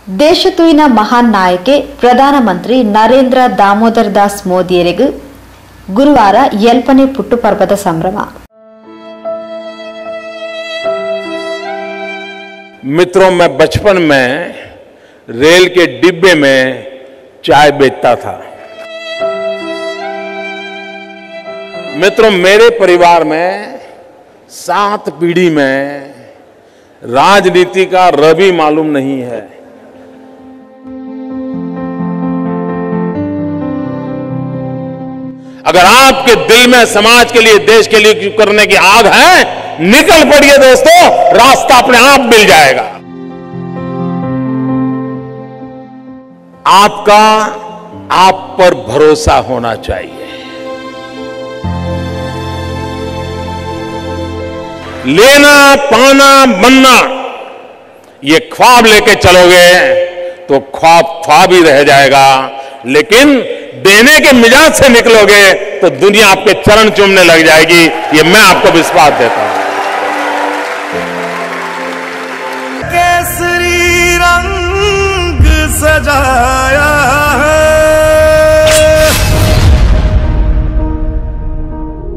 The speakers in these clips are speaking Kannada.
ದೇಶತುಯಿನ ಮಹಾನ್ ನಾಯಕೆ ಪ್ರಧಾನಮಂತ್ರಿ ನರೇಂದ್ರ ದಾಮೋದರ್ ದಾಸ್ ಮೋದಿಯರಿಗೂ ಗುರುವಾರ ಎಲ್ಪನೆ ಪುಟ್ಟುಪರ್ವದ ಸಂಭ್ರಮ. मित्रों, मैं बचपन में रेल के डिब्बे में चाय बेचता था. मित्रों, मेरे परिवार में 7 पीढ़ी में राजनीति का र भी मालूम नहीं है. अगर आपके दिल में समाज के लिए, देश के लिए कुछ करने की आग है, निकल पड़िए दोस्तों, रास्ता अपने आप मिल जाएगा. आपका आप पर भरोसा होना चाहिए. लेना, पाना, बनना, ये ख्वाब लेके चलोगे तो ख्वाब ख्वाब ही रह जाएगा. लेकिन देने के मिजाज से निकलोगे तो दुनिया आपके चरण चूमने लग जाएगी. ये मैं आपको विश्वास देता हूं. केसरी रंग सजाया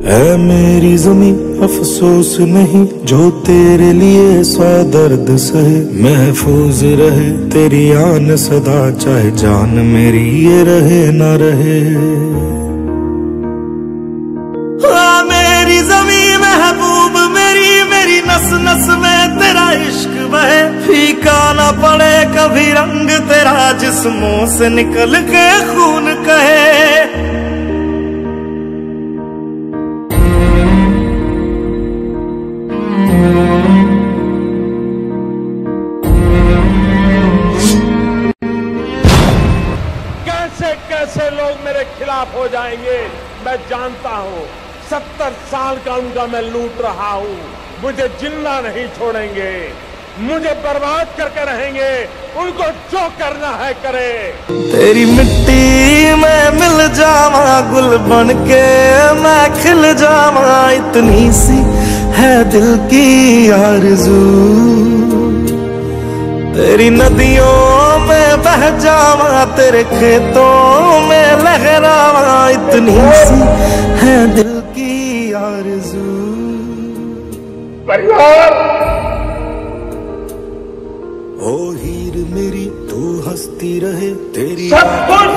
है मेरी ज़मीं, अफसोस नहीं जो तेरे लिए 100 दर्द सहे. महफूज रहे तेरी आन सदा, चाहे जान मेरी ये रहे ना रहे. मेरी ज़मीं महबूब मेरी, मेरी नस नस में तेरा इश्क बहे. फीका ना पड़े कभी रंग तेरा, जिस्मों से निकल के खून कहे. कैसे लोग मेरे खिलाफ हो जाएंगे मैं जानता हूं. 70 साल का उनका मैं लूट रहा हूं. मुझे जिंदा नहीं छोड़ेंगे, मुझे बर्बाद करके रहेंगे. उनको जो करना है करे. तेरी मिट्टी में मिल जावा, गुल बन के मैं खिल जावा. इतनी सी है दिल की आरज़ू, तेरी नदियों में बह जावा, तेरे खेतों में लहरावा. इतनी सी है दिल की आरज़ू. परिवार ओ हीर मेरी तू हंसती रहे, तेरी भर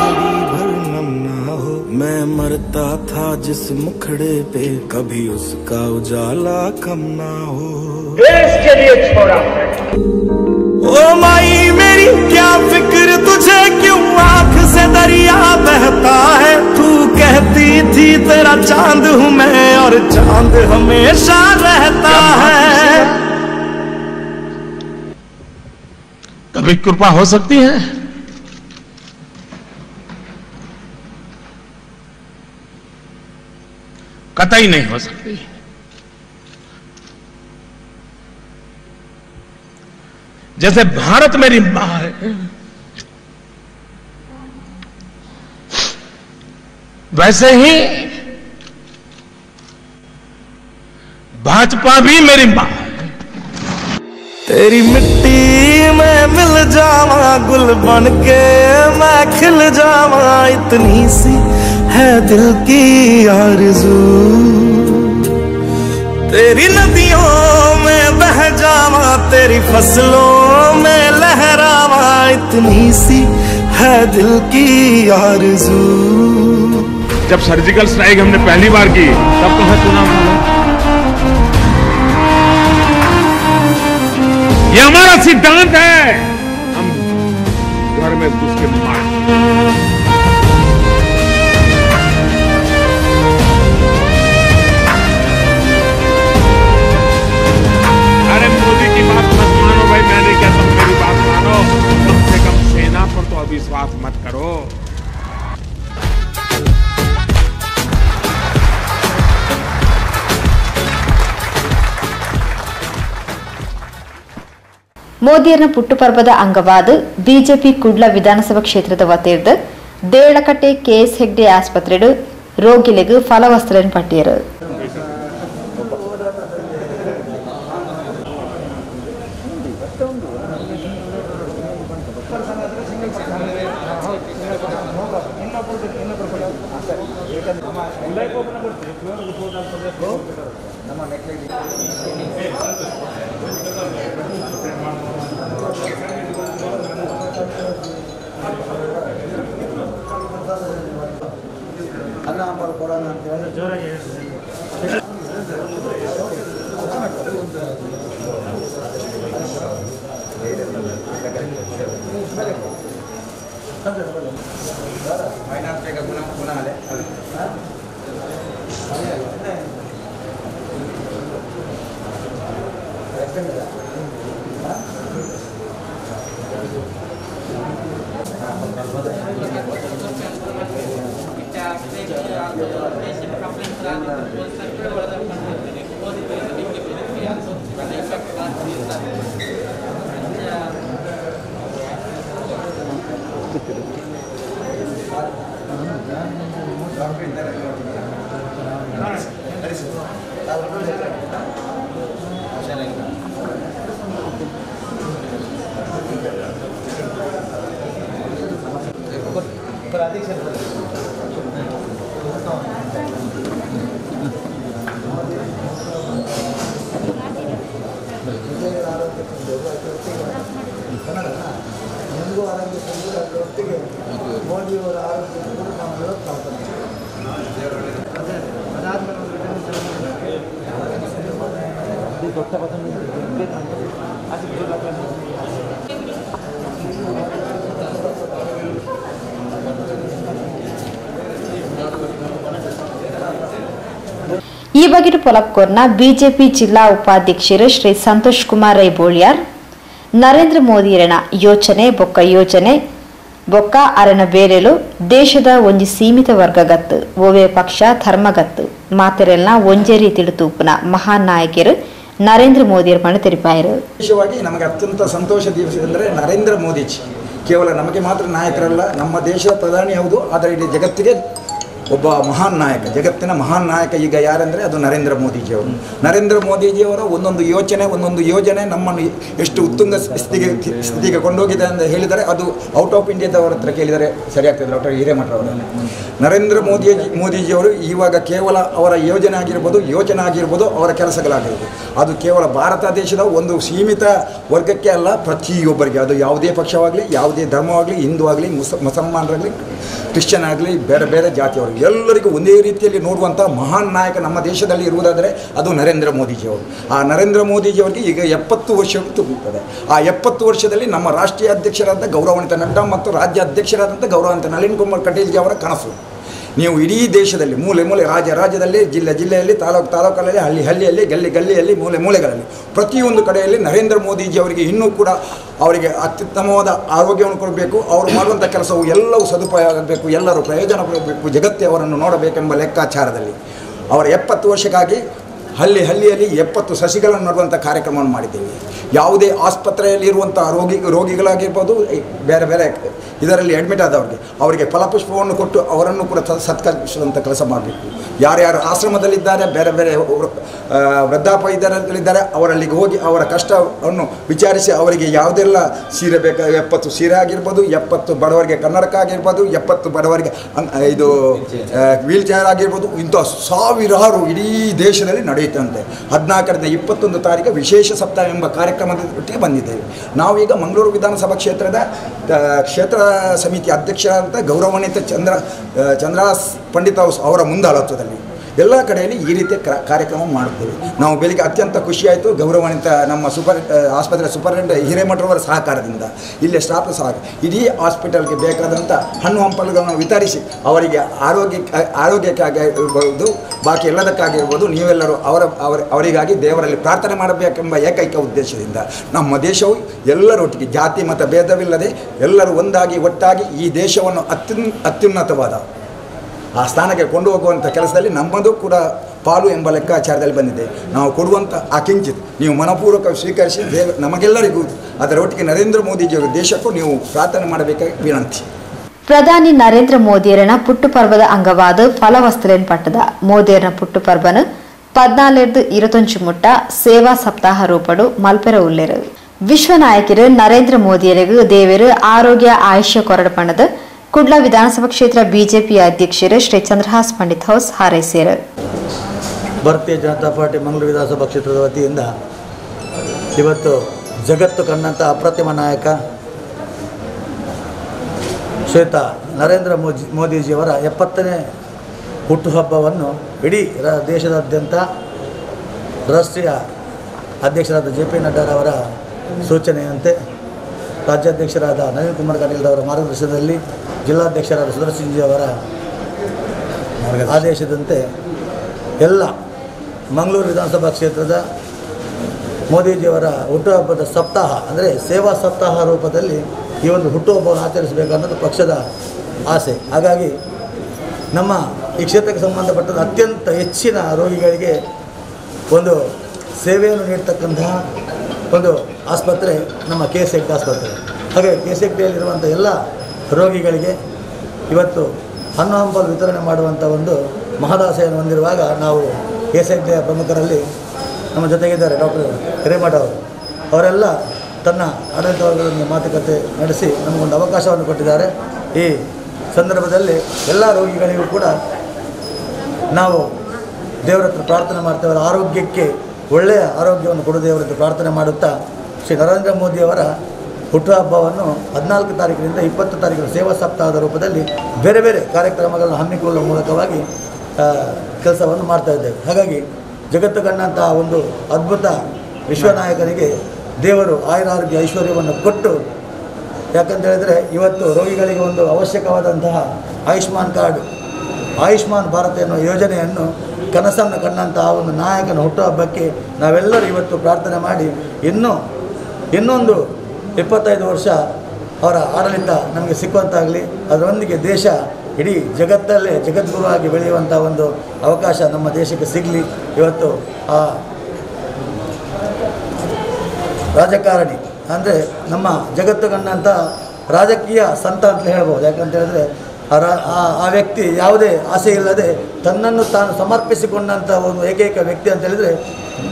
नम ना हो. मैं मरता था जिस मुखड़े पे, कभी उसका उजाला कम ना हो. देश के लिए छोड़ा. ओ माई मेरी क्या फिक्र तुझे, क्यों आंख से दरिया बहता है. तू कहती थी तेरा चांद हूँ मैं, और चांद हमेशा रहता है. कभी कृपा हो सकती है? कतई नहीं हो सकती. जैसे भारत मेरी मां है, वैसे ही भाजपा भी मेरी मां है. तेरी मिट्टी में मिल जावा, गुल बन के मैं खिल जावा. इतनी सी है दिल की आरज़ू, तेरी नदियों में बह जावा, तेरी फसलों में लहरावा. इतनी सी है दिल की आरज़ू. जब सर्जिकल स्ट्राइक हमने पहली बार की तब तुम्हें सुना था. ये हमारा सिद्धांत है. हम घर में घुस के मार. अरे मोदी की बात मत मानो भाई, मैं नहीं कहता हूं मेरी बात मानो. कम से कम सेना पर तो अविश्वास मत करो. ಮೋದಿಯರ ಪುಟ್ಟುಪರ್ವದ ಅಂಗವಾದ ಬಿಜೆಪಿ ಕುಡ್ಲ ವಿಧಾನಸಭಾ ಕ್ಷೇತ್ರದ ವತಿಯಿಂದ ದೇಳಕಟ್ಟೆ ಕೆಎಸ್ ಹೆಗ್ಡೆ ಆಸ್ಪತ್ರೆಡು ರೋಗಿಗಳಿಗೆ ಫಲವಸ್ತ್ರನ್ ಪಟ್ಟಿಯರು. ಈ ಬಗ್ಗೆ ಪೊಲಕ್ಕೋರ್ನ ಬಿಜೆಪಿ ಜಿಲ್ಲಾ ಉಪಾಧ್ಯಕ್ಷರು ಶ್ರೀ ಸಂತೋಷ್ ಕುಮಾರ್ ರೈ ಬೋಳಿಯಾರ್ ನರೇಂದ್ರ ಮೋದಿಯರನ ಯೋಚನೆ ಬೊಕ್ಕ ಅರನ ಬೇರೆಲು ದೇಶದ ಒಂಜಿ ಸೀಮಿತ ವರ್ಗಗತ್ತು ಓವೇ ಪಕ್ಷ ಧರ್ಮಗತ್ತು ಮಾತೆರೆಲ್ನ ಒಂಜೇ ರೀತಿ ತೂಪುನ ಮಹಾನ್ ನಾಯಕರು ನರೇಂದ್ರ ಮೋದಿಯರ ಮನೆ ತೆರಿಪಾಯರು. ವಿಶೇಷವಾಗಿ ನಮಗೆ ಅತ್ಯಂತ ಸಂತೋಷ ದಿವಸ ಅಂದರೆ ನರೇಂದ್ರ ಮೋದಿಜಿ ಕೇವಲ ನಮಗೆ ಮಾತ್ರ ನಾಯಕರಲ್ಲ, ನಮ್ಮ ದೇಶದ ಪ್ರಧಾನಿ ಹೌದು, ಆದರೆ ಇಡೀ ಜಗತ್ತಿಗೆ ಒಬ್ಬ ಮಹಾನ್ ನಾಯಕ, ಜಗತ್ತಿನ ಮಹಾನ್ ನಾಯಕ ಈಗ ಯಾರೆಂದರೆ ಅದು ನರೇಂದ್ರ ಮೋದಿಜಿಯವರು. ನರೇಂದ್ರ ಮೋದಿಜಿಯವರ ಒಂದೊಂದು ಯೋಜನೆ ನಮ್ಮನ್ನು ಎಷ್ಟು ಉತ್ತುಂಗ ಸ್ಥಿತಿಗೆ ಕೊಂಡೋಗಿದೆ ಅಂತ ಹೇಳಿದರೆ ಅದು ಔಟ್ ಆಫ್ ಇಂಡಿಯಾದವರ ಹತ್ರ ಕೇಳಿದರೆ ಸರಿಯಾಗ್ತದೆ. ಡಾಕ್ಟರ್ ಹಿರೇಮಠರವರನ್ನು ನರೇಂದ್ರ ಮೋದಿಜಿಯವರು ಇವಾಗ ಕೇವಲ ಅವರ ಯೋಜನೆ ಆಗಿರ್ಬೋದು ಅವರ ಕೆಲಸಗಳಾಗಿರ್ಬೋದು ಅದು ಕೇವಲ ಭಾರತ ದೇಶದ ಒಂದು ಸೀಮಿತ ವರ್ಗಕ್ಕೆ ಅಲ್ಲ, ಪ್ರತಿಯೊಬ್ಬರಿಗೆ, ಅದು ಯಾವುದೇ ಪಕ್ಷವಾಗಲಿ, ಯಾವುದೇ ಧರ್ಮವಾಗಲಿ, ಹಿಂದೂ ಆಗಲಿ, ಮುಸಲ್ಮಾನರಾಗಲಿ, ಕ್ರಿಶ್ಚಿಯನ್ ಆಗಲಿ, ಬೇರೆ ಬೇರೆ ಜಾತಿಯವರು ಎಲ್ಲರಿಗೂ ಒಂದೇ ರೀತಿಯಲ್ಲಿ ನೋಡುವಂಥ ಮಹಾನ್ ನಾಯಕ ನಮ್ಮ ದೇಶದಲ್ಲಿ ಇರುವುದಾದರೆ ಅದು ನರೇಂದ್ರ ಮೋದಿಜಿಯವರು. ಆ ನರೇಂದ್ರ ಮೋದಿಜಿಯವರಿಗೆ ಈಗ 70 ವರ್ಷ ತುಂಬುತ್ತದೆ. ಆ 70 ವರ್ಷದಲ್ಲಿ ನಮ್ಮ ರಾಷ್ಟ್ರೀಯ ಅಧ್ಯಕ್ಷರಾದ ಗೌರವಾನ್ವಿತ ನಡ್ಡಾ ಮತ್ತು ರಾಜ್ಯ ಅಧ್ಯಕ್ಷರಾದಂಥ ಗೌರವಾನ್ವಿತ ನಳಿನ್ ಕುಮಾರ್ ಕಟೀಲ್ಜಿ ಅವರ ಕನಸು. ನೀವು ಇಡೀ ದೇಶದಲ್ಲಿ ಮೂಲೆ ರಾಜ್ಯದಲ್ಲಿ, ಜಿಲ್ಲೆಯಲ್ಲಿ, ತಾಲೂಕಲ್ಲಿ, ಹಳ್ಳಿಯಲ್ಲಿ, ಗಲ್ಲಿಯಲ್ಲಿ, ಮೂಲೆಗಳಲ್ಲಿ ಪ್ರತಿಯೊಂದು ಕಡೆಯಲ್ಲಿ ನರೇಂದ್ರ ಮೋದಿಜಿ ಅವರಿಗೆ ಇನ್ನೂ ಕೂಡ ಅವರಿಗೆ ಅತ್ಯುತ್ತಮವಾದ ಆರೋಗ್ಯವನ್ನು ಕೊಡಬೇಕು. ಅವರು ಮಾಡುವಂಥ ಕೆಲಸವು ಎಲ್ಲವೂ ಸದುಪಯೋಗ ಆಗಬೇಕು, ಎಲ್ಲರೂ ಪ್ರಯೋಜನ ಪಡಬೇಕು, ಜಗತ್ತೇ ಅವರನ್ನು ನೋಡಬೇಕೆಂಬ ಲೆಕ್ಕಾಚಾರದಲ್ಲಿ ಅವರ 70 ವರ್ಷಕ್ಕಾಗಿ ಹಳ್ಳಿಯಲ್ಲಿ 70 ಸಸಿಗಳನ್ನು ನೆಡುವಂಥ ಕಾರ್ಯಕ್ರಮವನ್ನು ಮಾಡಿದ್ದೇವೆ. ಯಾವುದೇ ಆಸ್ಪತ್ರೆಯಲ್ಲಿರುವಂಥ ರೋಗಿಗಳಾಗಿರ್ಬೋದು, ಬೇರೆ ಇದರಲ್ಲಿ ಅಡ್ಮಿಟ್ ಆದವ್ರಿಗೆ ಅವರಿಗೆ ಫಲಪುಷ್ಪವನ್ನು ಕೊಟ್ಟು ಅವರನ್ನು ಕೂಡ ಸತ್ಕರಿಸುವಂಥ ಕೆಲಸ ಮಾಡಬೇಕು. ಯಾರ್ಯಾರು ಆಶ್ರಮದಲ್ಲಿದ್ದಾರೆ, ಬೇರೆ ವೃದ್ಧಾಪದಲ್ಲಿದ್ದಾರೆ, ಅವರಲ್ಲಿಗೆ ಹೋಗಿ ಅವರ ಕಷ್ಟವನ್ನು ವಿಚಾರಿಸಿ ಅವರಿಗೆ ಯಾವುದೆಲ್ಲ ಸೀರೆ ಬೇಕು, 70 ಸೀರೆ ಆಗಿರ್ಬೋದು, 70 ಬಡವರಿಗೆ ಕನ್ನಡಕ ಆಗಿರ್ಬೋದು, 70 ಬಡವರಿಗೆ ಇದು ವೀಲ್ ಚೇರ್ ಆಗಿರ್ಬೋದು, ಇಂಥ ಸಾವಿರಾರು ಇಡೀ ದೇಶದಲ್ಲಿ ನಡೆಯುತ್ತಂತೆ. 14ರಿಂದ 21 ತಾರೀಕು ವಿಶೇಷ ಸಪ್ತಾಹ ಎಂಬ ಕಾರ್ಯಕ್ರಮದೊಟ್ಟಿಗೆ ಬಂದಿದ್ದೇವೆ. ನಾವೀಗ ಮಂಗಳೂರು ವಿಧಾನಸಭಾ ಕ್ಷೇತ್ರದ ಕ್ಷೇತ್ರ ಸಮಿತಿ ಅಧ್ಯಕ್ಷರಾದಂಥ ಗೌರವಾನ್ವಿತ ಚಂದ್ರಾಸ್ ಪಂಡಿತ್ ಅವರ ಮುಂದಾಳತ್ವದಲ್ಲಿ ಎಲ್ಲ ಕಡೆಯಲ್ಲಿ ಈ ರೀತಿಯ ಕಾರ್ಯಕ್ರಮ ಮಾಡುತ್ತೇವೆ. ನಾವು ಬೆಳಿಗ್ಗೆ ಅತ್ಯಂತ ಖುಷಿಯಾಯಿತು. ಗೌರವಾನ್ವಿತ ನಮ್ಮ ಆಸ್ಪತ್ರೆ ಸೂಪರಿಂಟೆಂಡೆಂಟ್ ಹಿರೇಮಠರವರ ಸಹಕಾರದಿಂದ ಇಲ್ಲೇ ಸ್ಟಾಫ್ ಸಹ ಇಡೀ ಹಾಸ್ಪಿಟಲ್ಗೆ ಬೇಕಾದಂಥ ಹಣ್ಣು ಹಂಪಲುಗಳನ್ನು ವಿತರಿಸಿ ಅವರಿಗೆ ಆರೋಗ್ಯಕ್ಕಾಗಿರ್ಬೋದು, ಬಾಕಿ ಎಲ್ಲದಕ್ಕಾಗಿರ್ಬೋದು ನೀವೆಲ್ಲರೂ ಅವರಿಗಾಗಿ ದೇವರಲ್ಲಿ ಪ್ರಾರ್ಥನೆ ಮಾಡಬೇಕೆಂಬ ಏಕೈಕ ಉದ್ದೇಶದಿಂದ ನಮ್ಮ ದೇಶವು ಎಲ್ಲರೊಟ್ಟಿಗೆ ಜಾತಿ ಮತ ಭೇದವಿಲ್ಲದೆ ಎಲ್ಲರೂ ಒಟ್ಟಾಗಿ ಈ ದೇಶವನ್ನು ಅತ್ಯುನ್ನತವಾದ ಆ ಸ್ಥಾನಕ್ಕೆ ಕೊಂಡು ಹೋಗುವಂಥ ಕೆಲಸದಲ್ಲಿ ನಮ್ಮದು ಕೂಡ ಪಾಲು ಎಂಬ ಲೆಕ್ಕಾಚಾರದಲ್ಲಿ ಬಂದಿದೆ. ನಾವು ಕೊಡುವಂಥ ಆ ಕಿಂಚಿತ್ ನೀವು ಮನಪೂರ್ವಕ ಸ್ವೀಕರಿಸಿ ನಮಗೆಲ್ಲರಿಗೂ ಅದರೊಟ್ಟಿಗೆ ನರೇಂದ್ರ ಮೋದಿಜಿಯವರ ದೇಶಕ್ಕೂ ನೀವು ಪ್ರಾರ್ಥನೆ ಮಾಡಬೇಕಾಗಿ ವಿನಂತಿ. ಪ್ರಧಾನಿ ನರೇಂದ್ರ ಮೋದಿಯರನ ಪುಟ್ಟುಪರ್ವದ ಅಂಗವಾದ ಫಲವಸ್ತುಲೆನ್ ಪಟ್ಟದ ಮೋದಿಯರನ ಪುಟ್ಟುಪರ್ವನು 14-25 ಮುಟ್ಟ ಸೇವಾ ಸಪ್ತಾಹ ರೂಪಡು ಮಲ್ಪೆರ ಉಲ್ಲೆರು. ವಿಶ್ವ ನಾಯಕರು ನರೇಂದ್ರ ಮೋದಿಯರಿಗೂ ದೇವರು ಆರೋಗ್ಯ ಆಯುಷ್ಯ ಕೊರಡಪಣದ ಕುಡ್ಲ ವಿಧಾನಸಭಾ ಕ್ಷೇತ್ರ ಬಿಜೆಪಿ ಅಧ್ಯಕ್ಷರು ಶ್ರೀ ಚಂದ್ರಹಾಸ್ ಪಂಡಿತ್ ಹೌಸ್ ಹಾರೈಸಿದರು. ಭಾರತೀಯ ಜನತಾ ಪಾರ್ಟಿ ಮಂಗಳೂರು ವಿಧಾನಸಭಾ ಕ್ಷೇತ್ರದ ವತಿಯಿಂದ ಇವತ್ತು ಜಗತ್ತು ಕಂಡಂಥ ಅಪ್ರತಿಮ ನಾಯಕ ಶ್ರೀಯುತ ನರೇಂದ್ರ ಮೋದಿಜಿಯವರ 70ನೇ ಹುಟ್ಟುಹಬ್ಬವನ್ನು ಇಡೀ ದೇಶದಾದ್ಯಂತ ರಾಷ್ಟ್ರೀಯ ಅಧ್ಯಕ್ಷರಾದ JP ನಡ್ಡಾರವರ ಸೂಚನೆಯಂತೆ ರಾಜ್ಯಾಧ್ಯಕ್ಷರಾದ ನಳಿನ್ ಕುಮಾರ್ ಕಟೀಲ್ ಅವರ ಮಾರ್ಗದರ್ಶನದಲ್ಲಿ ಜಿಲ್ಲಾಧ್ಯಕ್ಷರಾದ ಸುದರ್ಶನ್ ಜಿ ಅವರ ಆದೇಶದಂತೆ ಎಲ್ಲ ಮಂಗಳೂರು ವಿಧಾನಸಭಾ ಕ್ಷೇತ್ರದ ಮೋದಿಜಿಯವರ ಹುಟ್ಟುಹಬ್ಬದ ಸಪ್ತಾಹ ಅಂದರೆ ಸೇವಾ ಸಪ್ತಾಹ ರೂಪದಲ್ಲಿ ಈ ಒಂದು ಹುಟ್ಟುಹಬ್ಬವನ್ನು ಆಚರಿಸಬೇಕನ್ನೋದು ಪಕ್ಷದ ಆಸೆ. ಹಾಗಾಗಿ ನಮ್ಮ ಈ ಕ್ಷೇತ್ರಕ್ಕೆ ಸಂಬಂಧಪಟ್ಟಂಥ ಅತ್ಯಂತ ಹೆಚ್ಚಿನ ರೋಗಿಗಳಿಗೆ ಒಂದು ಸೇವೆಯನ್ನು ನೀಡ್ತಕ್ಕಂತಹ ಒಂದು ಆಸ್ಪತ್ರೆ ನಮ್ಮ KS ಹೆಗ್ಡೆ ಆಸ್ಪತ್ರೆ. ಹಾಗೆ KS ಹೆಗ್ಡೆಯಲ್ಲಿರುವಂಥ ಎಲ್ಲ ರೋಗಿಗಳಿಗೆ ಇವತ್ತು ಹಣ್ಣು ಹಂಪಲು ವಿತರಣೆ ಮಾಡುವಂಥ ಒಂದು ಮಹದಾಸೆಯನ್ನು ಹೊಂದಿರುವಾಗ ನಾವು KS ಹೆಗ್ಡೆಯ ಪ್ರಮುಖರಲ್ಲಿ ನಮ್ಮ ಜೊತೆಗಿದ್ದಾರೆ ಡಾಕ್ಟರ್ ಹಿರೇಮಠ ಅವರು. ಅವರೆಲ್ಲ ತನ್ನ ಆಡಳಿತ ವರ್ಗದೊಂದಿಗೆ ಮಾತುಕತೆ ನಡೆಸಿ ನಮಗೊಂದು ಅವಕಾಶವನ್ನು ಕೊಟ್ಟಿದ್ದಾರೆ. ಈ ಸಂದರ್ಭದಲ್ಲಿ ಎಲ್ಲ ರೋಗಿಗಳಿಗೂ ಕೂಡ ನಾವು ದೇವರ ಹತ್ರ ಪ್ರಾರ್ಥನೆ ಮಾಡ್ತೇವೆ. ಆರೋಗ್ಯಕ್ಕೆ ಒಳ್ಳೆಯ ಆರೋಗ್ಯವನ್ನು ಕೊಡು ದೇವರ ಹತ್ರ ಪ್ರಾರ್ಥನೆ ಮಾಡುತ್ತಾ ಶ್ರೀ ನರೇಂದ್ರ ಮೋದಿಯವರ ಹುಟ್ಟುಹಬ್ಬವನ್ನು 14 ತಾರೀಕಿನಿಂದ 20 ತಾರೀಕಿನ ಸೇವಾ ಸಪ್ತಾಹದ ರೂಪದಲ್ಲಿ ಬೇರೆ ಬೇರೆ ಕಾರ್ಯಕ್ರಮಗಳನ್ನು ಹಮ್ಮಿಕೊಳ್ಳುವ ಮೂಲಕವಾಗಿ ಕೆಲಸವನ್ನು ಮಾಡ್ತಾಯಿದ್ದೇವೆ. ಹಾಗಾಗಿ ಜಗತ್ತು ಕಂಡಂಥ ಒಂದು ಅದ್ಭುತ ವಿಶ್ವನಾಯಕನಿಗೆ ದೇವರು ಆಯುರಾರೋಗ್ಯ ಐಶ್ವರ್ಯವನ್ನು ಕೊಟ್ಟು, ಯಾಕಂತ ಹೇಳಿದರೆ ಇವತ್ತು ರೋಗಿಗಳಿಗೆ ಒಂದು ಅವಶ್ಯಕವಾದಂತಹ ಆಯುಷ್ಮಾನ್ ಕಾರ್ಡ್, ಆಯುಷ್ಮಾನ್ ಭಾರತ ಎನ್ನುವ ಯೋಜನೆಯನ್ನು ಕನಸನ್ನು ಕಂಡಂತಹ ಒಂದು ನಾಯಕನ ಹುಟ್ಟುಹಬ್ಬಕ್ಕೆ ನಾವೆಲ್ಲರೂ ಇವತ್ತು ಪ್ರಾರ್ಥನೆ ಮಾಡಿ ಇನ್ನೊಂದು 25 ವರ್ಷ ಅವರ ಆಡಳಿತ ನಮಗೆ ಸಿಕ್ಕುವಂತಾಗಲಿ, ಅದರೊಂದಿಗೆ ದೇಶ ಇಡೀ ಜಗತ್ತಲ್ಲೇ ಜಗದ್ಗುರುವಾಗಿ ಬೆಳೆಯುವಂಥ ಒಂದು ಅವಕಾಶ ನಮ್ಮ ದೇಶಕ್ಕೆ ಸಿಗಲಿ. ಇವತ್ತು ಆ ರಾಜಕಾರಣಿ ಅಂದರೆ ನಮ್ಮ ಜಗತ್ತು ಕಂಡಂಥ ರಾಜಕೀಯ ಸಂತ ಅಂತ ಹೇಳ್ಬೋದು. ಯಾಕಂತ ಹೇಳಿದ್ರೆ ಆ ವ್ಯಕ್ತಿ ಯಾವುದೇ ಆಸೆ ಇಲ್ಲದೆ ತನ್ನನ್ನು ತಾನು ಸಮರ್ಪಿಸಿಕೊಂಡಂಥ ಒಂದು ಏಕೈಕ ವ್ಯಕ್ತಿ ಅಂತ ಹೇಳಿದರೆ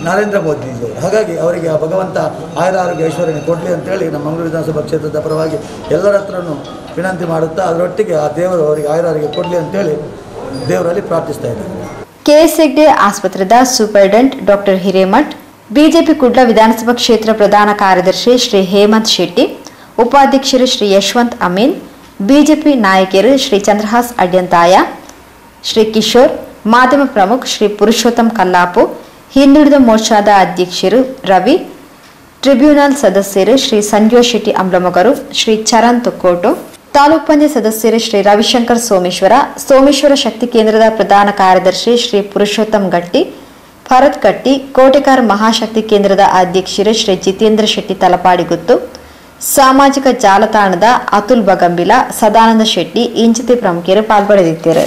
ನರೇಂದ್ರ ಮೋದಿಜಿ. ಹಾಗಾಗಿ ಅವರಿಗೆ ಆ ಭಗವಂತ ಆಯುರಾರೋಗ್ಯ ಐಶ್ವರ್ಯ ಕೊಡಲಿ ಅಂತೇಳಿ ನಮ್ಮ ಮಂಗಳೂರು ವಿಧಾನಸಭಾ ಕ್ಷೇತ್ರದ ಪರವಾಗಿ ಎಲ್ಲರ ಹತ್ರನೂ ವಿನಂತಿ ಮಾಡುತ್ತಾ ಅದರೊಟ್ಟಿಗೆ ಆ ದೇವರು ಅವರಿಗೆ ಆಯುರಾರೋಗ್ಯ ಕೊಡಲಿ ಅಂತೇಳಿ ದೇವರಲ್ಲಿ ಪ್ರಾರ್ಥಿಸ್ತಾ ಇದ್ದಾರೆ. KS ಹೆಗ್ಡೆ ಆಸ್ಪತ್ರೆದ superintendent doctor Hiremath, BJP Kudla ವಿಧಾನಸಭಾ ಕ್ಷೇತ್ರ ಪ್ರಧಾನ ಕಾರ್ಯದರ್ಶಿ ಶ್ರೀ ಹೇಮಂತ್ ಶೆಟ್ಟಿ, ಉಪಾಧ್ಯಕ್ಷರು ಶ್ರೀ ಯಶವಂತ್ ಅಮೀನ್, ಬಿಜೆಪಿ ನಾಯಕರು ಶ್ರೀ ಚಂದ್ರಹಾಸ್ ಅಡ್ಯಂತಾಯ, ಶ್ರೀ ಕಿಶೋರ್, ಮಾಧ್ಯಮ ಪ್ರಮುಖ ಶ್ರೀ ಪುರುಷೋತ್ತಮ್ ಕಲ್ಲಾಪು, ಹಿಂದುಳಿದ ಮೋರ್ಚಾದ ಅಧ್ಯಕ್ಷರು ರವಿ, ಟ್ರಿಬ್ಯುನಲ್ ಸದಸ್ಯರು ಶ್ರೀ ಸಂಜೀವ್ ಶೆಟ್ಟಿ ಅಂಬ್ಲಮಗರು, ಶ್ರೀ ಚರಣ್ ತುಕ್ಕೋಟು, ತಾಲೂಕು ಪಂಚಾಯತ್ ಸದಸ್ಯರು ಶ್ರೀ ರವಿಶಂಕರ್ ಸೋಮೇಶ್ವರ ಶಕ್ತಿ ಕೇಂದ್ರದ ಪ್ರಧಾನ ಕಾರ್ಯದರ್ಶಿ ಶ್ರೀ ಪುರುಷೋತ್ತಮ್ ಗಟ್ಟಿ, ಭರತ್ ಗಟ್ಟಿ, ಕೋಟೆಕಾರ್ ಮಹಾಶಕ್ತಿ ಕೇಂದ್ರದ ಅಧ್ಯಕ್ಷರು ಶ್ರೀ ಜಿತೇಂದ್ರ ಶೆಟ್ಟಿ ತಲಪಾಡಿಗುತ್ತು, ಸಾಮಾಜಿಕ ಜಾಲತಾಣದ ಅತುಲ್ ಬಗಂಬಿಲ, ಸದಾನಂದ ಶೆಟ್ಟಿ ಇಂಚಿತಿ ಪ್ರಮುಖರು ಪಾಲ್ಗೊಳ್ಳಲಿದ್ದಾರೆ.